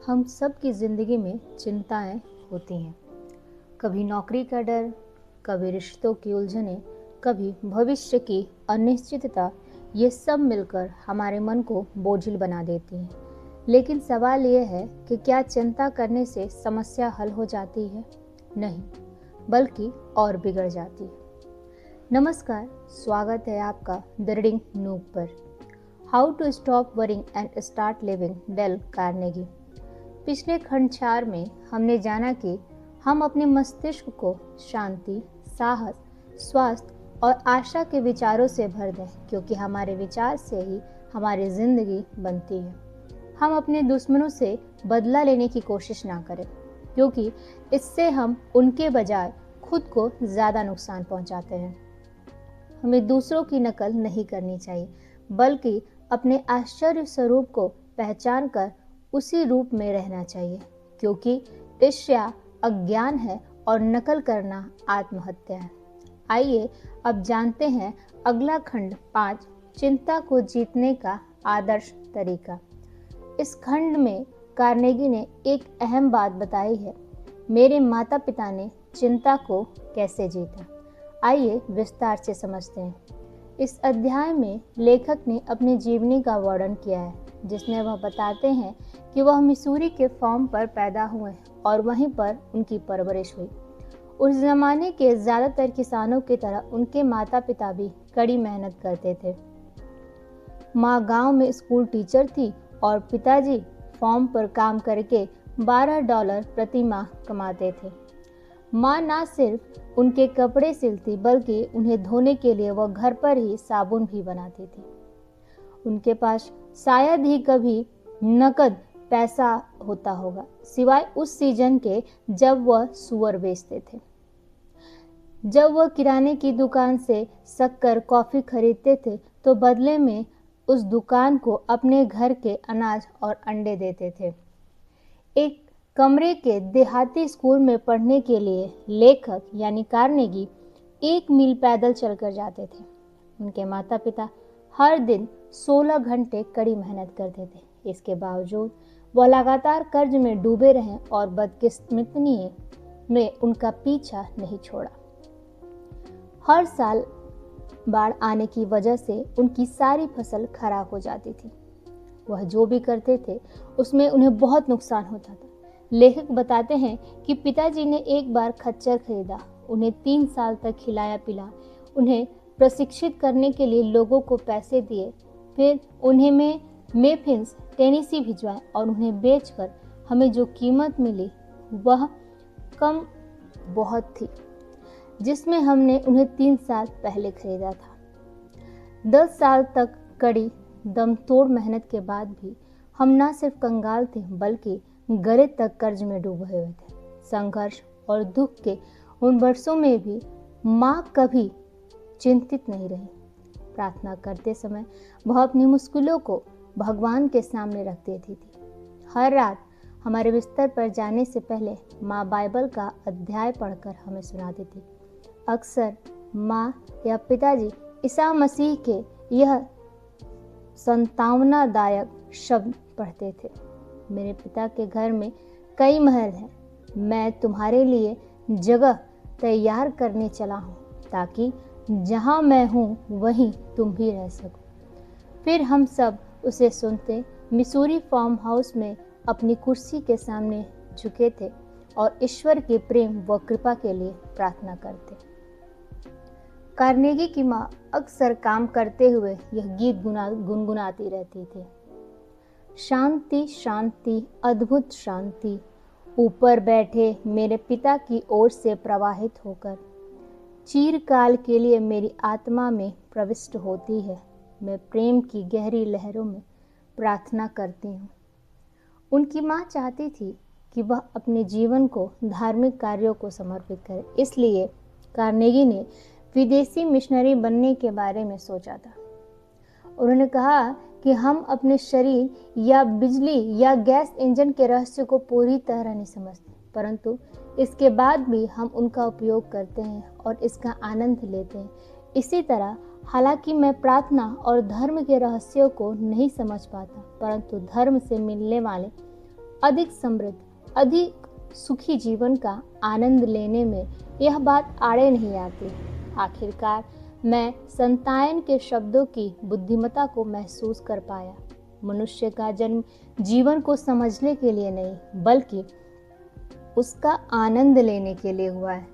हम सब की ज़िंदगी में चिंताएं होती हैं। कभी नौकरी का डर, कभी रिश्तों की उलझनें, कभी भविष्य की अनिश्चितता। ये सब मिलकर हमारे मन को बोझिल बना देती हैं। लेकिन सवाल यह है कि क्या चिंता करने से समस्या हल हो जाती है? नहीं, बल्कि और बिगड़ जाती है। नमस्कार, स्वागत है आपका द रीडिंग नूक पर। How to stop worrying and start living, Dale Carnegie. पिछले खंड 4 में हमने जाना कि हम अपने मस्तिष्क को शांति, साहस, स्वास्थ्य और आशा के विचारों से भर दें, क्योंकि हमारे विचार से ही हमारी जिंदगी बनती है। हम अपने दुश्मनों से बदला लेने की कोशिश ना करें, क्योंकि इससे हम उनके बजाय खुद को ज़्यादा नुकसान पहुंचाते हैं। हमें दूसरों की नकल नहीं करनी चाहिए, बल्कि अपने आश्चर्य स्वरूप को पहचान कर उसी रूप में रहना चाहिए, क्योंकि ईर्ष्या अज्ञान है और नकल करना आत्महत्या है। आइए अब जानते हैं अगला खंड 5, चिंता को जीतने का आदर्श तरीका। इस खंड में कार्नेगी ने एक अहम बात बताई है। मेरे माता पिता ने चिंता को कैसे जीता। आइए विस्तार से समझते हैं। इस अध्याय में लेखक ने अपनी जीवनी का वर्णन किया है, जिसमें वह बताते हैं कि वह मिसूरी के फार्म पर पैदा हुए और वहीं पर उनकी परवरिश हुई। उस जमाने के ज़्यादातर किसानों की तरह उनके माता पिता भी कड़ी मेहनत करते थे। माँ गांव में स्कूल टीचर थी और पिताजी फार्म पर काम करके $12 प्रति माह कमाते थे। माँ न सिर्फ उनके कपड़े सिलती, बल्कि उन्हें धोने के लिए वह घर पर ही साबुन भी बनाती थी। उनके पास शायद ही कभी नकद पैसा होता होगा, सिवाय उस सीजन के जब वह सूअर बेचते थे। जब वह किराने की दुकान से शक्कर, कॉफी खरीदते थे तो बदले में उस दुकान को अपने घर के अनाज और अंडे देते थे। एक कमरे के देहाती स्कूल में पढ़ने के लिए लेखक यानी कार्नेगी 1 मील पैदल चलकर जाते थे। उनके माता पिता हर दिन 16 घंटे कड़ी मेहनत करते थे। इसके बावजूद वह लगातार कर्ज में डूबे रहे और बदकिस्मती में उनका पीछा नहीं छोड़ा। हर साल बाढ़ आने की वजह से उनकी सारी फसल खराब हो जाती थी। वह जो भी करते थे उसमें उन्हें बहुत नुकसान होता था। लेखक बताते हैं कि पिताजी ने एक बार खच्चर खरीदा, उन्हें 3 साल तक खिलाया पिला, उन्हें प्रशिक्षित करने के लिए लोगों को पैसे दिए, फिर उन्हें मेफिन्स टेनेसी भिजवाए और उन्हें बेचकर हमें जो कीमत मिली वह कम बहुत थी जिसमें हमने उन्हें 3 साल पहले खरीदा था। 10 साल तक कड़ी दमतोड़ मेहनत के बाद भी हम न सिर्फ कंगाल थे, बल्कि गले तक कर्ज में डूबे हुए थे। संघर्ष और दुख के उन वर्षों में भी माँ कभी चिंतित नहीं रही। प्रार्थना करते समय वह अपनी मुश्किलों को भगवान के सामने रख देती थी। हर रात हमारे बिस्तर पर जाने से पहले माँ बाइबल का अध्याय पढ़कर हमें सुनाती थी। अक्सर माँ या पिताजी ईसा मसीह के यह सांत्वनादायक शब्द पढ़ते थे। मेरे पिता के घर में कई महल हैं, मैं तुम्हारे लिए जगह तैयार करने चला हूँ, ताकि जहाँ मैं हूँ वहीं तुम भी रह सको। फिर हम सब उसे सुनते मिसूरी फार्म हाउस में अपनी कुर्सी के सामने झुके थे और ईश्वर के प्रेम व कृपा के लिए प्रार्थना करते। कार्नेगी की माँ अक्सर काम करते हुए यह गीत गुनगुनाती रहती थी। शांति शांति अद्भुत शांति ऊपर बैठे मेरे पिता की ओर से प्रवाहित होकर चिरकाल के लिए मेरी आत्मा में प्रविष्ट होती है। मैं प्रेम की गहरी लहरों में प्रार्थना करती हूँ। उनकी माँ चाहती थी कि वह अपने जीवन को धार्मिक कार्यों को समर्पित करे, इसलिए कार्नेगी ने विदेशी मिशनरी बनने के बारे में सोचा था। उन्होंने कहा कि हम अपने शरीर या बिजली या गैस इंजन के रहस्य को पूरी तरह नहीं समझते, परंतु इसके बाद भी हम उनका उपयोग करते हैं और इसका आनंद लेते हैं। इसी तरह हालांकि मैं प्रार्थना और धर्म के रहस्यों को नहीं समझ पाता, परंतु धर्म से मिलने वाले अधिक समृद्ध, अधिक सुखी जीवन का आनंद लेने में यह बात आड़े नहीं आती। आखिरकार मैं संतायन के शब्दों की बुद्धिमत्ता को महसूस कर पाया। मनुष्य का जन्म जीवन को समझने के लिए नहीं, बल्कि उसका आनंद लेने के लिए हुआ है।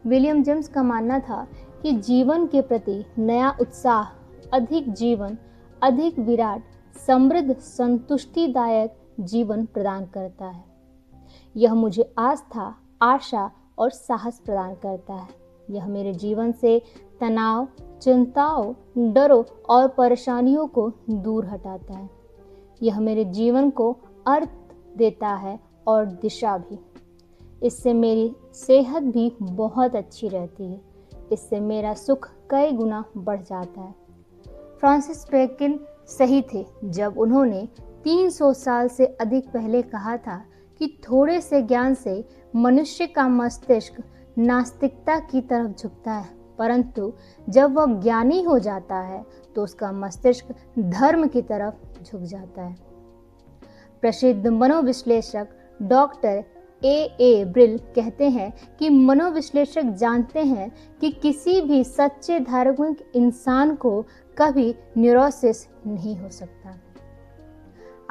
विलियम जेम्स का मानना था कि जीवन के प्रति नया उत्साह अधिक जीवन, अधिक विराट, समृद्ध, संतुष्टिदायक जीवन प्रदान करता है। यह मुझे आस्था, आशा और साहस प्रदान करता है। यह मेरे जीवन से तनाव, चिंताओं, डरों और परेशानियों को दूर हटाता है। यह मेरे जीवन को अर्थ देता है और दिशा भी। इससे मेरी सेहत भी बहुत अच्छी रहती है। इससे मेरा सुख कई गुना बढ़ जाता है। फ्रांसिस बेकन सही थे जब उन्होंने 300 साल से अधिक पहले कहा था कि थोड़े से ज्ञान से मनुष्य का मस्तिष्क नास्तिकता की तरफ झुकता है, परंतु जब वह ज्ञानी हो जाता है तो उसका मस्तिष्क धर्म की तरफ झुक जाता है। प्रसिद्ध मनोविश्लेषक डॉक्टर ए ब्रिल कहते हैं कि मनोविश्लेषक जानते हैं कि किसी भी सच्चे धार्मिक इंसान को कभी न्यूरोसिस नहीं हो सकता।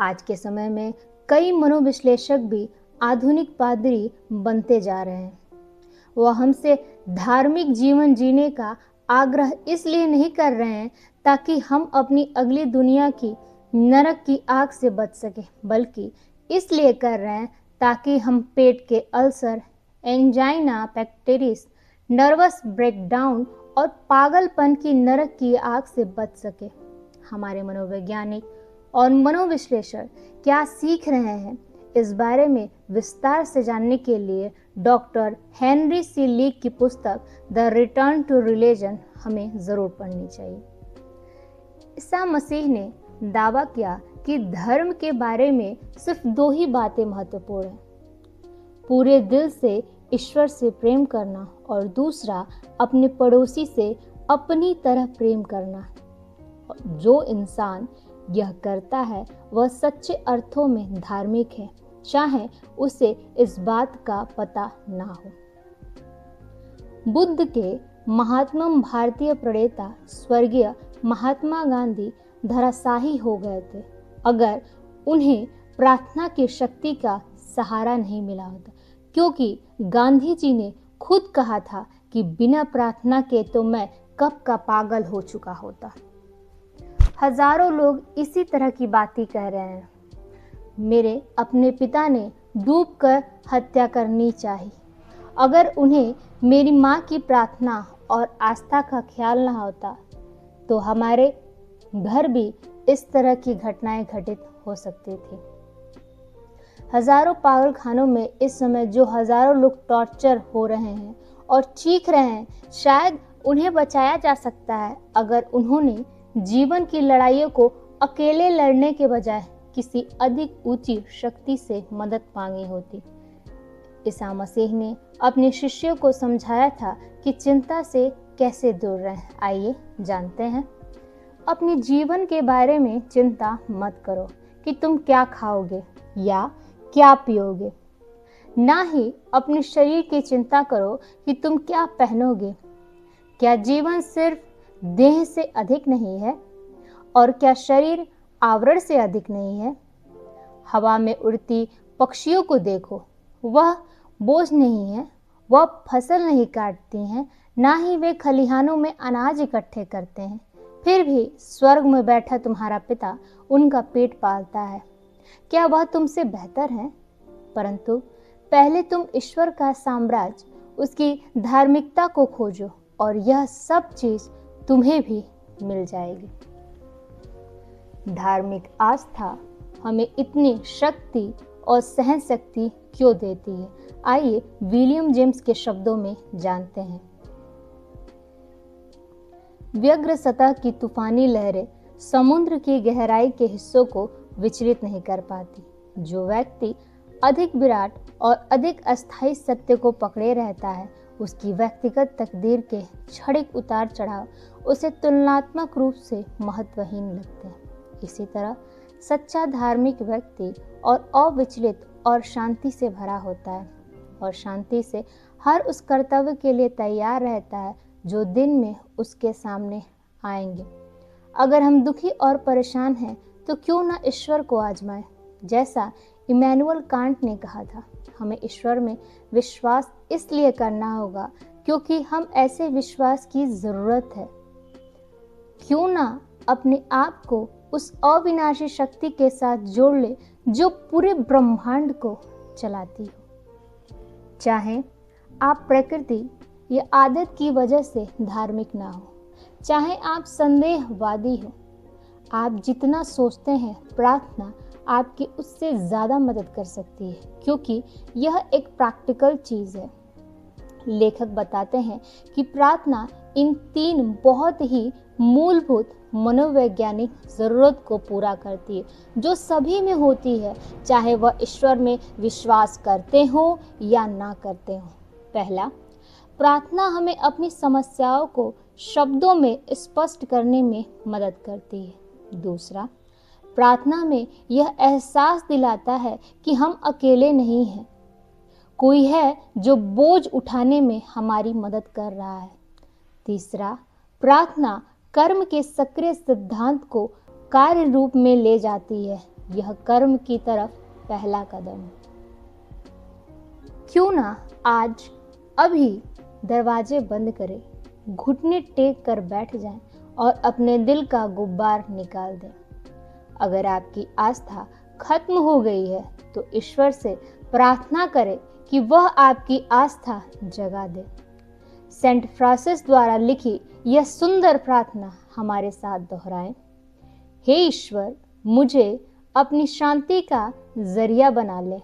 आज के समय में कई मनोविश्लेषक भी आधुनिक पादरी बनते जा रहे हैं। वह हमसे धार्मिक जीवन जीने का आग्रह इसलिए नहीं कर रहे हैं ताकि हम अपनी अगली दुनिया की नरक की आग से बच सके, बल्कि इसलिए कर रहे हैं ताकि हम पेट के अल्सर, एंजाइना पेक्टेरिस, नर्वस ब्रेकडाउन और पागलपन की नरक की आग से बच सके। हमारे मनोवैज्ञानिक और मनोविश्लेषक क्या सीख रहे हैं, इस बारे में विस्तार से जानने के लिए डॉक्टर हेनरी सी लीक की पुस्तक द रिटर्न टू रिलीजन हमें ज़रूर पढ़नी चाहिए। ईसा मसीह ने दावा किया कि धर्म के बारे में सिर्फ 2 ही बातें महत्वपूर्ण हैं, पूरे दिल से ईश्वर से प्रेम करना और दूसरा अपने पड़ोसी से अपनी तरह प्रेम करना। जो इंसान यह करता है वह सच्चे अर्थों में धार्मिक है, चाहे उसे इस बात का पता ना हो। बुद्ध के महात्मा भारतीय प्रणेता स्वर्गीय महात्मा गांधी धराशायी हो गए थे अगर उन्हें प्रार्थना की शक्ति का सहारा नहीं मिला होता, क्योंकि गांधी जी ने खुद कहा था कि बिना प्रार्थना के तो मैं कब का पागल हो चुका होता। हजारों लोग इसी तरह की बातें कह रहे हैं। मेरे अपने पिता ने डूबकर हत्या करनी चाहिए। अगर उन्हें मेरी माँ की प्रार्थना और आस्था का ख्याल ना होता तो हमारे घर भी इस तरह की घटनाएं घटित हो सकती थी। हजारों पागल खानों में इस समय जो हजारों लोग टॉर्चर हो रहे हैं और चीख रहे हैं, शायद उन्हें बचाया जा सकता है अगर उन्होंने जीवन की लड़ाइयों को अकेले लड़ने के बजाय किसी अधिक ऊंची शक्ति से मदद मांगी होती। ईसा मसीह ने अपने शिष्यों को समझाया था कि चिंता से कैसे दूर रहें। आइए जानते हैं। अपने जीवन के बारे में चिंता मत करो कि तुम क्या खाओगे या क्या पियोगे। ना ही अपने शरीर की चिंता करो कि तुम क्या पहनोगे। क्या जीवन सिर्फ देह से अधिक नहीं है? और क्या शरीर आवरण से अधिक नहीं है? हवा में उड़ती पक्षियों को देखो, वह बोझ नहीं है, वह फसल नहीं काटती हैं, ना ही वे खलिहानों में अनाज इकट्ठे करते हैं, फिर भी स्वर्ग में बैठा तुम्हारा पिता उनका पेट पालता है। क्या वह तुमसे बेहतर है? परंतु पहले तुम ईश्वर का साम्राज्य, उसकी धार्मिकता को खोजो और यह सब चीज तुम्हें भी मिल जाएगी। धार्मिक आस्था हमें इतनी शक्ति और सहन शक्ति क्यों देती है? आइए विलियम जेम्स के शब्दों में जानते हैं। व्यग्र सतह की तूफानी लहरें समुद्र की गहराई के हिस्सों को विचलित नहीं कर पाती। जो व्यक्ति अधिक विराट और अधिक अस्थायी सत्य को पकड़े रहता है, उसकी व्यक्तिगत तकदीर के क्षणिक उतार चढ़ाव उसे तुलनात्मक रूप से महत्वहीन लगते हैं। इसी तरह सच्चा धार्मिक व्यक्ति और अविचलित और शांति से भरा होता है और शांति से हर उस कर्तव्य के लिए तैयार रहता है जो दिन में उसके सामने आएंगे। अगर हम दुखी और परेशान हैं तो क्यों ना ईश्वर को आजमाएं। जैसा इमैनुअल कांट ने कहा था, हमें ईश्वर में विश्वास इसलिए करना होगा क्योंकि हम ऐसे विश्वास की ज़रूरत है। क्यों ना अपने आप को उस अविनाशी शक्ति के साथ जोड़ ले जो पूरे ब्रह्मांड को चलाती हो। चाहे आप प्रकृति या आदत की वजह से धार्मिक ना हो, चाहे आप संदेहवादी हो, आप जितना सोचते हैं प्रार्थना आपकी उससे ज़्यादा मदद कर सकती है, क्योंकि यह एक प्रैक्टिकल चीज़ है। लेखक बताते हैं कि प्रार्थना इन 3 बहुत ही मूलभूत मनोवैज्ञानिक ज़रूरत को पूरा करती है जो सभी में होती है, चाहे वह ईश्वर में विश्वास करते हो या ना करते हो। पहला, प्रार्थना हमें अपनी समस्याओं को शब्दों में स्पष्ट करने में मदद करती है। दूसरा, प्रार्थना में यह एहसास दिलाता है कि हम अकेले नहीं हैं, कोई है जो बोझ उठाने में हमारी मदद कर रहा है। तीसरा, प्रार्थना कर्म के सक्रिय सिद्धांत को कार्य रूप में ले जाती है। यह कर्म की तरफ पहला कदम है। क्यों ना आज अभी दरवाजे बंद करें, घुटने टेक कर बैठ जाएं और अपने दिल का गुब्बार निकाल दें। अगर आपकी आस्था खत्म हो गई है तो ईश्वर से प्रार्थना करें कि वह आपकी आस्था जगा दे। सेंट फ्रांसिस द्वारा लिखी यह सुंदर प्रार्थना हमारे साथ दोहराएं। हे ईश्वर, मुझे अपनी शांति का जरिया बना ले।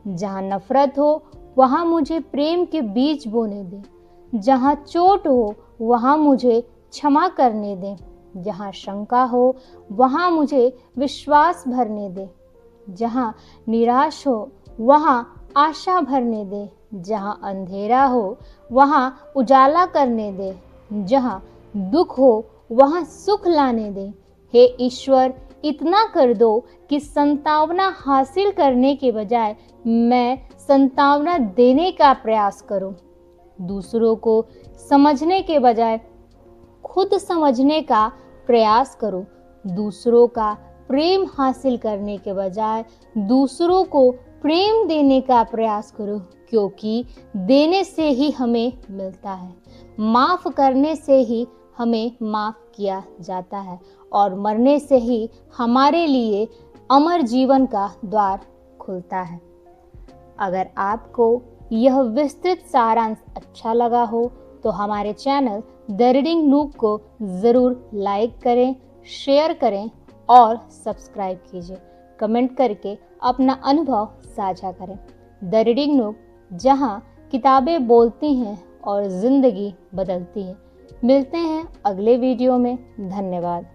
जहाँ नफरत हो वहाँ मुझे प्रेम के बीज बोने दे। जहाँ चोट हो वहाँ मुझे क्षमा करने दे। जहाँ शंका हो वहाँ मुझे विश्वास भरने दे। जहाँ निराश हो वहाँ आशा भरने दे। जहाँ अंधेरा हो वहाँ उजाला करने दे। जहाँ दुख हो वहाँ सुख लाने दे। हे ईश्वर, इतना कर दो कि संतावना हासिल करने के बजाय मैं संतावना देने का प्रयास करूं। दूसरों को समझने के बजाय खुद समझने का प्रयास करूं। दूसरों का प्रेम हासिल करने के बजाय दूसरों को प्रेम देने का प्रयास करो, क्योंकि देने से ही हमें मिलता है, माफ करने से ही हमें माफ किया जाता है और मरने से ही हमारे लिए अमर जीवन का द्वार खुलता है। अगर आपको यह विस्तृत सारांश अच्छा लगा हो तो हमारे चैनल द रीडिंग नूक को ज़रूर लाइक करें, शेयर करें और सब्सक्राइब कीजिए। कमेंट करके अपना अनुभव साझा करें। द रीडिंग नूक, जहां किताबें बोलती हैं और ज़िंदगी बदलती है। मिलते हैं अगले वीडियो में। धन्यवाद।